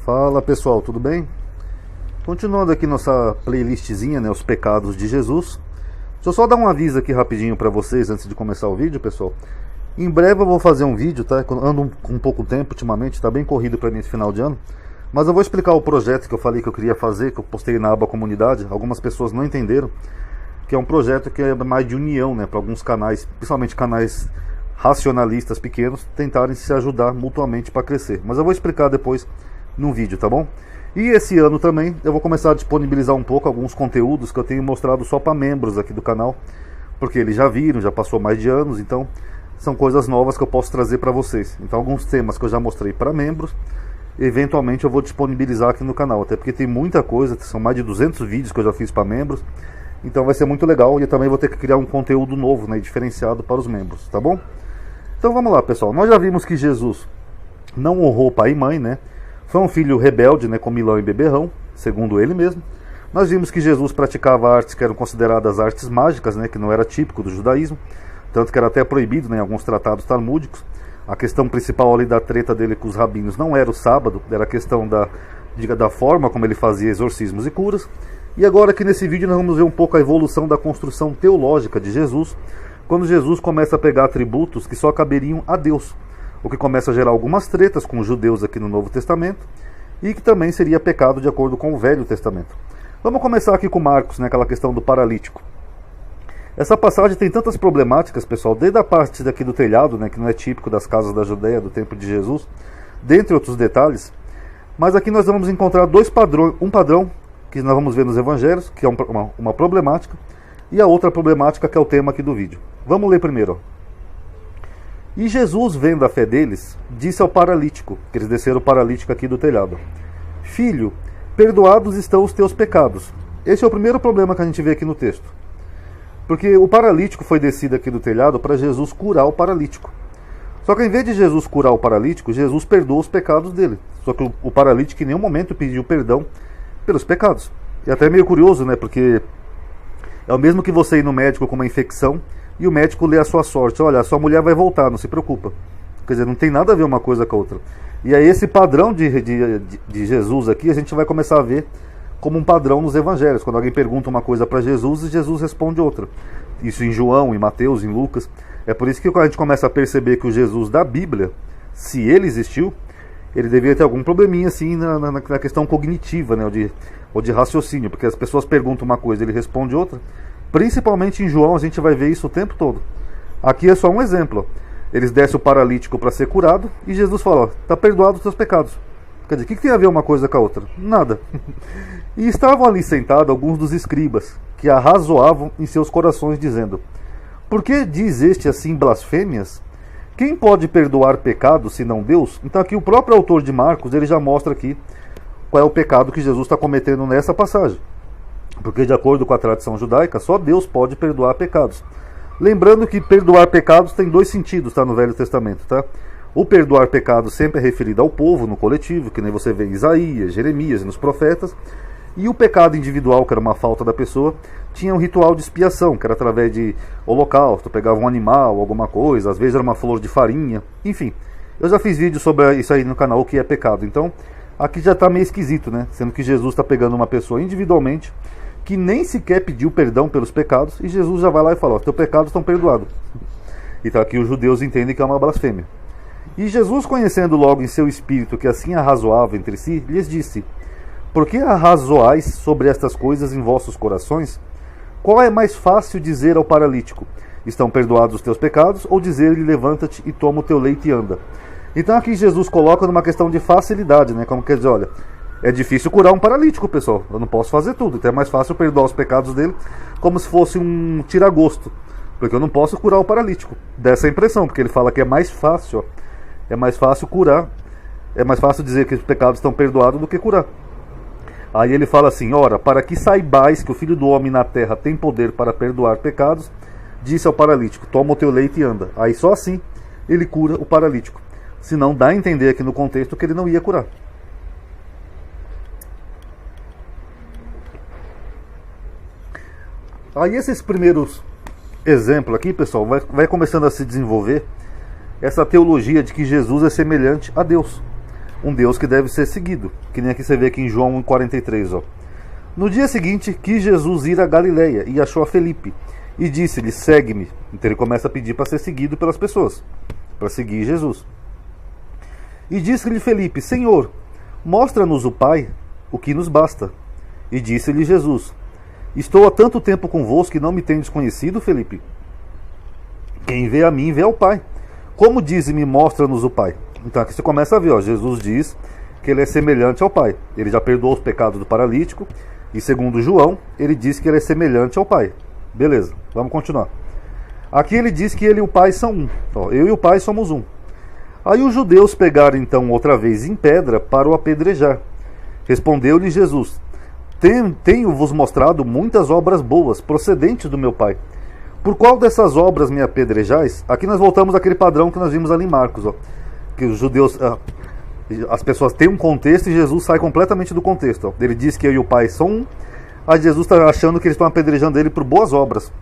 Fala pessoal, tudo bem? Continuando aqui nossa playlistzinha, né, os pecados de Jesus. Deixa eu só dar um aviso aqui rapidinho para vocês antes de começar o vídeo, pessoal. Em breve eu vou fazer um vídeo, tá? Ando com pouco tempo ultimamente, tá bem corrido para mim esse final de ano. Mas eu vou explicar o projeto que eu falei que eu queria fazer, que eu postei na aba comunidade. Algumas pessoas não entenderam, que é um projeto que é mais de união, né, para alguns canais, principalmente canais racionalistas pequenos, tentarem se ajudar mutuamente para crescer. Mas eu vou explicar depois num vídeo, tá bom? E esse ano também eu vou começar a disponibilizar um pouco alguns conteúdos que eu tenho mostrado só para membros aqui do canal, porque eles já viram, já passou mais de anos, então são coisas novas que eu posso trazer para vocês. Então alguns temas que eu já mostrei para membros, eventualmente eu vou disponibilizar aqui no canal, até porque tem muita coisa, são mais de 200 vídeos que eu já fiz para membros, então vai ser muito legal e eu também vou ter que criar um conteúdo novo, né, diferenciado para os membros, tá bom? Então vamos lá, pessoal. Nós já vimos que Jesus não honrou pai e mãe, né? Foi um filho rebelde, né, comilão e beberrão, segundo ele mesmo. Nós vimos que Jesus praticava artes que eram consideradas artes mágicas, né, que não era típico do judaísmo, tanto que era até proibido, né, em alguns tratados talmúdicos. A questão principal ali da treta dele com os rabinos não era o sábado, era a questão da forma como ele fazia exorcismos e curas. E agora aqui nesse vídeo nós vamos ver um pouco a evolução da construção teológica de Jesus, quando Jesus começa a pegar atributos que só caberiam a Deus, o que começa a gerar algumas tretas com os judeus aqui no Novo Testamento, e que também seria pecado de acordo com o Velho Testamento. Vamos começar aqui com Marcos, né, aquela questão do paralítico. Essa passagem tem tantas problemáticas, pessoal, desde a parte daqui do telhado, né, que não é típico das casas da Judéia, do tempo de Jesus, dentre outros detalhes, mas aqui nós vamos encontrar dois padrões, um padrão que nós vamos ver nos evangelhos, que é uma problemática, e a outra problemática que é o tema aqui do vídeo. Vamos ler primeiro, ó. E Jesus, vendo a fé deles, disse ao paralítico, que eles desceram o paralítico aqui do telhado: Filho, perdoados estão os teus pecados. Esse é o primeiro problema que a gente vê aqui no texto. Porque o paralítico foi descido aqui do telhado para Jesus curar o paralítico. Só que em vez de Jesus curar o paralítico, Jesus perdoa os pecados dele. Só que o paralítico em nenhum momento pediu perdão pelos pecados. E até é meio curioso, né? Porque é o mesmo que você ir no médico com uma infecção e o médico lê a sua sorte. Olha, a sua mulher vai voltar, não se preocupa. Quer dizer, não tem nada a ver uma coisa com a outra. E aí esse padrão de Jesus aqui, a gente vai começar a ver como um padrão nos evangelhos. Quando alguém pergunta uma coisa para Jesus, e Jesus responde outra. Isso em João, em Mateus, em Lucas. É por isso que a gente começa a perceber que o Jesus da Bíblia, se ele existiu, ele deveria ter algum probleminha assim na questão cognitiva, né, ou de raciocínio. Porque as pessoas perguntam uma coisa, ele responde outra. Principalmente em João a gente vai ver isso o tempo todo. Aqui é só um exemplo. Eles descem o paralítico para ser curado e Jesus fala: está perdoado os teus pecados. Quer dizer, o que tem a ver uma coisa com a outra? Nada. E estavam ali sentados alguns dos escribas, que arrazoavam em seus corações, dizendo: Por que diz este assim blasfêmias? Quem pode perdoar pecados senão Deus? Então aqui o próprio autor de Marcos, ele já mostra aqui qual é o pecado que Jesus está cometendo nessa passagem. Porque de acordo com a tradição judaica, só Deus pode perdoar pecados. Lembrando que perdoar pecados tem dois sentidos, tá, no Velho Testamento, tá? O perdoar pecados sempre é referido ao povo, no coletivo, que nem você vê em Isaías, Jeremias e nos profetas. E o pecado individual, que era uma falta da pessoa, tinha um ritual de expiação, que era através de holocausto, pegava um animal, alguma coisa, às vezes era uma flor de farinha, enfim. Eu já fiz vídeo sobre isso aí no canal, o que é pecado. Então, aqui já está meio esquisito, né? Sendo que Jesus está pegando uma pessoa individualmente, que nem sequer pediu perdão pelos pecados, e Jesus já vai lá e fala: teus pecados estão perdoados. Então aqui os judeus entendem que é uma blasfêmia. E Jesus, conhecendo logo em seu espírito que assim arrazoava entre si, lhes disse: Por que arrazoais sobre estas coisas em vossos corações? Qual é mais fácil dizer ao paralítico: estão perdoados os teus pecados, ou dizer-lhe: levanta-te e toma o teu leito e anda? Então aqui Jesus coloca numa questão de facilidade, né? Como quer dizer, olha, é difícil curar um paralítico, pessoal. Eu não posso fazer tudo. Então é mais fácil perdoar os pecados dele como se fosse um tira-gosto. Porque eu não posso curar o paralítico. Dessa impressão, porque ele fala que é mais fácil. Ó, é mais fácil curar. É mais fácil dizer que os pecados estão perdoados do que curar. Aí ele fala assim: ora, para que saibais que o Filho do Homem na terra tem poder para perdoar pecados, disse ao paralítico: toma o teu leito e anda. Aí só assim ele cura o paralítico. Senão dá a entender aqui no contexto que ele não ia curar. Aí esses primeiros exemplos aqui, pessoal, vai começando a se desenvolver essa teologia de que Jesus é semelhante a Deus. um Deus que deve ser seguido, que nem aqui você vê aqui em João 1,43, ó. No dia seguinte, quis Jesus ir a Galiléia e achou a Felipe, e disse-lhe, segue-me. Então ele começa a pedir para ser seguido pelas pessoas, para seguir Jesus. E disse-lhe Felipe, Senhor, mostra-nos o Pai, o que nos basta. E disse-lhe Jesus, estou há tanto tempo convosco que não me tendes conhecido, Felipe? Quem vê a mim, vê ao Pai. Como diz-me, mostra-nos o Pai? Então aqui você começa a ver, ó, Jesus diz que ele é semelhante ao Pai. Ele já perdoou os pecados do paralítico. E segundo João, ele diz que ele é semelhante ao Pai. Beleza, vamos continuar. Aqui ele diz que ele e o Pai são um. Ó, eu e o Pai somos um. Aí os judeus pegaram então outra vez em pedra para o apedrejar. Respondeu-lhe Jesus, tenho-vos mostrado muitas obras boas, procedentes do meu Pai. Por qual dessas obras me apedrejais? Aqui nós voltamos àquele padrão que nós vimos ali em Marcos, ó, que os judeus, as pessoas têm um contexto e Jesus sai completamente do contexto. Ó. Ele diz que eu e o Pai são um, aí Jesus está achando que eles estão apedrejando ele por boas obras.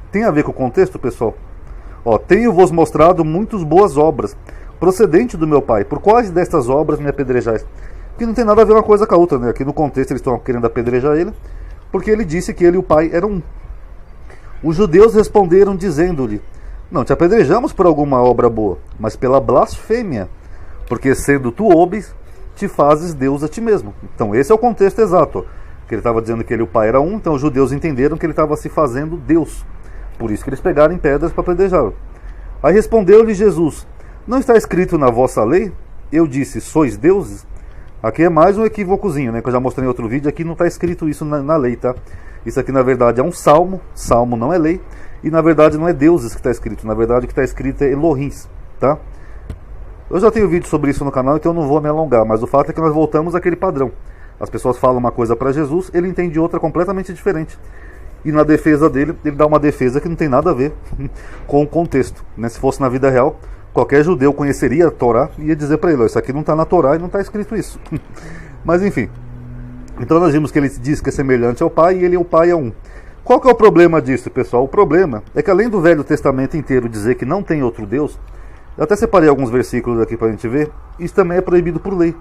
Tem a ver com o contexto, pessoal? Ó, tenho-vos mostrado muitas boas obras, procedente do meu Pai. Por quais destas obras me apedrejais? Que não tem nada a ver uma coisa com a outra, né? Aqui no contexto eles estão querendo apedrejar ele, porque ele disse que ele e o Pai eram um. Os judeus responderam dizendo-lhe, não te apedrejamos por alguma obra boa, mas pela blasfêmia, porque sendo tu homens, te fazes Deus a ti mesmo. Então esse é o contexto exato, ó, que ele estava dizendo que ele e o Pai eram um, então os judeus entenderam que ele estava se fazendo Deus. Por isso que eles pegaram em pedras para apedrejá-lo. Aí respondeu-lhe Jesus, não está escrito na vossa lei? Eu disse, sois deuses? Aqui é mais um equívocozinho, né? Que eu já mostrei em outro vídeo. Aqui não está escrito isso na lei, tá? Isso aqui na verdade é um salmo. Salmo não é lei. E na verdade não é deuses que está escrito. Na verdade o que está escrito é Elohims, tá? Eu já tenho vídeo sobre isso no canal, então eu não vou me alongar. Mas o fato é que nós voltamos àquele padrão. As pessoas falam uma coisa para Jesus, ele entende outra completamente diferente. E na defesa dele, ele dá uma defesa que não tem nada a ver com o contexto, né? Se fosse na vida real, qualquer judeu conheceria a Torá e ia dizer para ele, isso aqui não está na Torá e não está escrito isso. Mas enfim, então nós vimos que ele diz que é semelhante ao Pai e ele e o Pai é um. Qual que é o problema disso, pessoal? O problema é que além do Velho Testamento inteiro dizer que não tem outro Deus, eu até separei alguns versículos aqui para a gente ver, isso também é proibido por lei.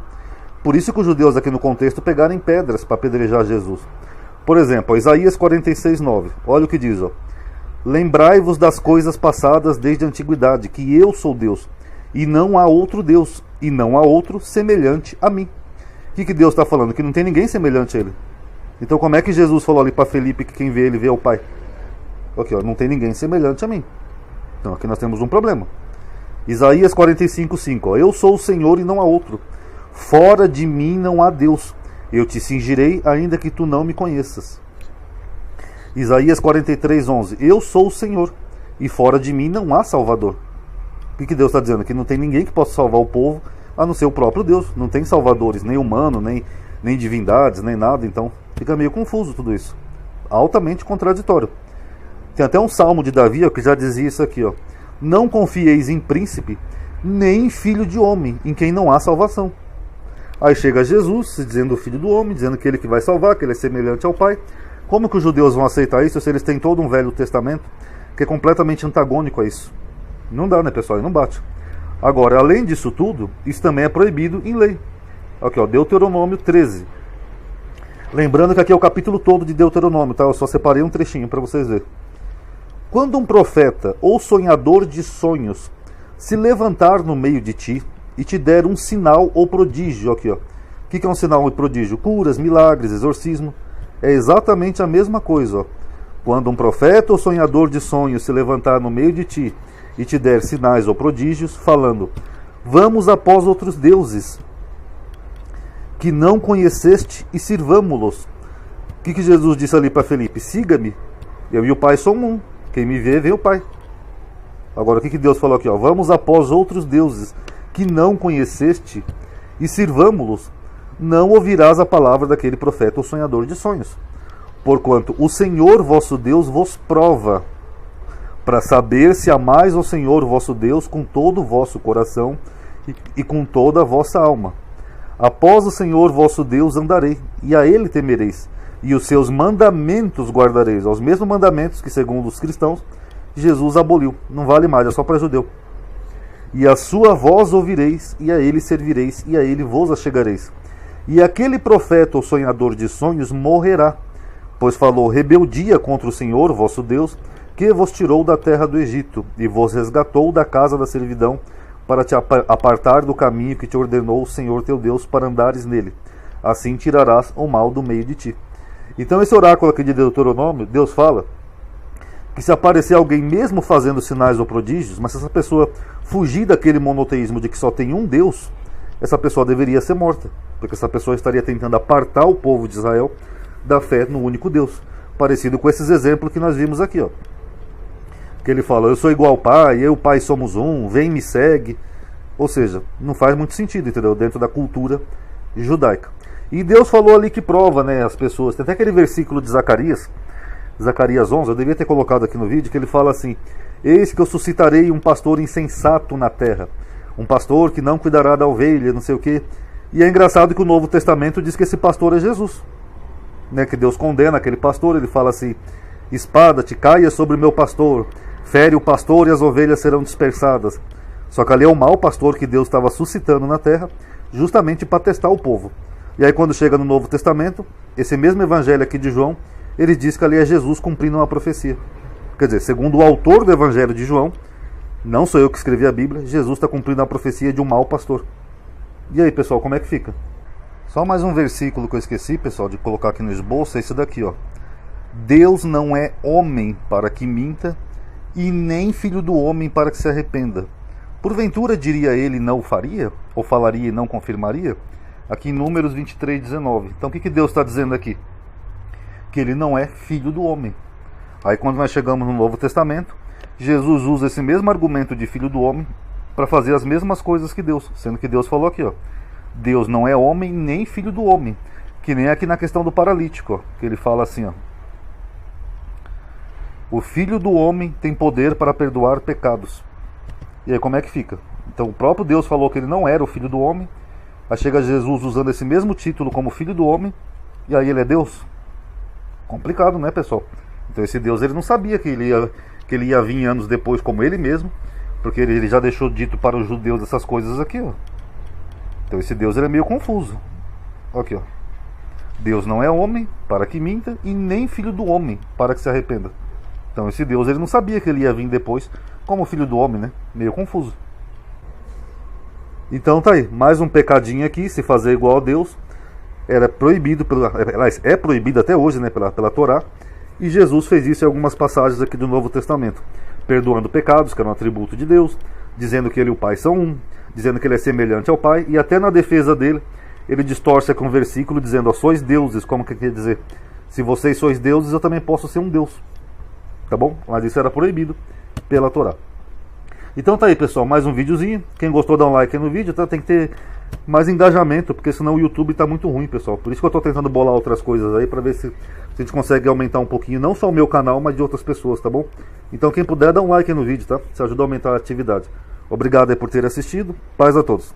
Por isso que os judeus aqui no contexto pegaram em pedras para apedrejar Jesus. Por exemplo, Isaías 46:9, olha o que diz, ó. Lembrai-vos das coisas passadas desde a antiguidade, que eu sou Deus, e não há outro Deus, e não há outro semelhante a mim. O que Deus está falando? Que não tem ninguém semelhante a ele. Então como é que Jesus falou ali para Felipe que quem vê ele vê o Pai? Aqui, ó, não tem ninguém semelhante a mim. Então aqui nós temos um problema. Isaías 45:5, ó, eu sou o Senhor e não há outro. Fora de mim não há Deus. Eu te cingirei ainda que tu não me conheças. Isaías 43:11, eu sou o Senhor, e fora de mim não há Salvador. O que Deus está dizendo? Que não tem ninguém que possa salvar o povo, a não ser o próprio Deus. Não tem salvadores, nem humano, nem divindades, nem nada. Então fica meio confuso tudo isso. Altamente contraditório. Tem até um salmo de Davi, ó, que já dizia isso aqui, ó. Não confieis em príncipe, nem em filho de homem, em quem não há salvação. Aí chega Jesus, se dizendo o filho do homem, dizendo que ele que vai salvar, que ele é semelhante ao Pai. Como que os judeus vão aceitar isso se eles têm todo um Velho Testamento que é completamente antagônico a isso? Não dá, né, pessoal? E não bate. Agora, além disso tudo, isso também é proibido em lei. Aqui, ó, Deuteronômio 13. Lembrando que aqui é o capítulo todo de Deuteronômio, tá? Eu só separei um trechinho para vocês verem. Quando um profeta ou sonhador de sonhos se levantar no meio de ti e te der um sinal ou prodígio, aqui, ó. O que é um sinal ou prodígio? Curas, milagres, exorcismo. É exatamente a mesma coisa, ó. Quando um profeta ou sonhador de sonhos se levantar no meio de ti e te der sinais ou prodígios, falando, vamos após outros deuses que não conheceste e sirvamo-los. O que Jesus disse ali para Felipe? Siga-me, eu e o Pai somos um. Quem me vê, vê o Pai. Agora o que Deus falou aqui? Ó? Vamos após outros deuses que não conheceste e sirvamo-los. Não ouvirás a palavra daquele profeta ou sonhador de sonhos. Porquanto o Senhor vosso Deus vos prova, para saber se amais ao Senhor vosso Deus com todo o vosso coração e com toda a vossa alma. Após o Senhor vosso Deus andarei, e a ele temereis, e os seus mandamentos guardareis. Os mesmos mandamentos que, segundo os cristãos, Jesus aboliu. Não vale mais, é só para judeu. e a sua voz ouvireis, e a ele servireis, e a ele vos achegareis. E aquele profeta ou sonhador de sonhos morrerá, pois falou rebeldia contra o Senhor, vosso Deus, que vos tirou da terra do Egito, e vos resgatou da casa da servidão, para te apartar do caminho que te ordenou o Senhor teu Deus, para andares nele. Assim tirarás o mal do meio de ti. Então esse oráculo aqui de Deuteronômio, Deus fala que se aparecer alguém mesmo fazendo sinais ou prodígios, mas se essa pessoa fugir daquele monoteísmo de que só tem um Deus, essa pessoa deveria ser morta, porque essa pessoa estaria tentando apartar o povo de Israel da fé no único Deus, parecido com esses exemplos que nós vimos aqui, ó. Que ele fala, eu sou igual ao Pai, eu e o Pai somos um, vem e me segue. Ou seja, não faz muito sentido, entendeu? Dentro da cultura judaica. E Deus falou ali que prova, né, as pessoas. Tem até aquele versículo de Zacarias 11, eu devia ter colocado aqui no vídeo, que ele fala assim: eis que eu suscitarei um pastor insensato na terra, um pastor que não cuidará da ovelha, não sei o quê. E é engraçado que o Novo Testamento diz que esse pastor é Jesus, né, que Deus condena aquele pastor. Ele fala assim: espada te caia sobre o meu pastor, fere o pastor e as ovelhas serão dispersadas. Só que ali é o mau pastor que Deus estava suscitando na terra, justamente para testar o povo. E aí quando chega no Novo Testamento, esse mesmo evangelho aqui de João, ele diz que ali é Jesus cumprindo uma profecia. Quer dizer, segundo o autor do evangelho de João, não sou eu que escrevi a Bíblia, Jesus está cumprindo a profecia de um mau pastor. E aí, pessoal, como é que fica? Só mais um versículo que eu esqueci, pessoal, de colocar aqui no esboço, é esse daqui, ó. Deus não é homem para que minta, e nem filho do homem para que se arrependa. Porventura diria ele não o faria? Ou falaria e não confirmaria? Aqui em Números 23, 19. Então o que Deus está dizendo aqui? Que ele não é filho do homem. Aí quando nós chegamos no Novo Testamento, Jesus usa esse mesmo argumento de filho do homem para fazer as mesmas coisas que Deus. Sendo que Deus falou aqui, ó, Deus não é homem nem filho do homem. Que nem aqui na questão do paralítico, ó, que ele fala assim, ó: o filho do homem tem poder para perdoar pecados. E aí como é que fica? Então o próprio Deus falou que ele não era o filho do homem. Aí chega Jesus usando esse mesmo título como filho do homem, e aí ele é Deus? Complicado, né, pessoal? Então esse Deus, ele não sabia que ele ia vir anos depois como ele mesmo, porque ele já deixou dito para os judeus essas coisas aqui, ó. Então esse Deus, ele é meio confuso. Aqui, ó: Deus não é homem para que minta, e nem filho do homem para que se arrependa. Então esse Deus, ele não sabia que ele ia vir depois como filho do homem, né? Meio confuso. Então tá aí, mais um pecadinho aqui, se fazer igual a Deus. Era proibido, é proibido até hoje, né, pela Torá. E Jesus fez isso em algumas passagens aqui do Novo Testamento, perdoando pecados, que era um atributo de Deus, dizendo que ele e o Pai são um, dizendo que ele é semelhante ao Pai. E até na defesa dele, ele distorce aqui um versículo dizendo: ó, sois deuses. Como que quer dizer? Se vocês sois deuses, eu também posso ser um Deus. Tá bom? Mas isso era proibido pela Torá. Então tá aí, pessoal, mais um videozinho. Quem gostou, dá um like aí no vídeo, tá? Tem que ter mais engajamento, porque senão o YouTube tá muito ruim, pessoal. Por isso que eu tô tentando bolar outras coisas aí, pra ver se a gente consegue aumentar um pouquinho, não só o meu canal, mas de outras pessoas, tá bom? Então quem puder, dá um like aí no vídeo, tá? Isso ajuda a aumentar a atividade. Obrigado aí por ter assistido. Paz a todos.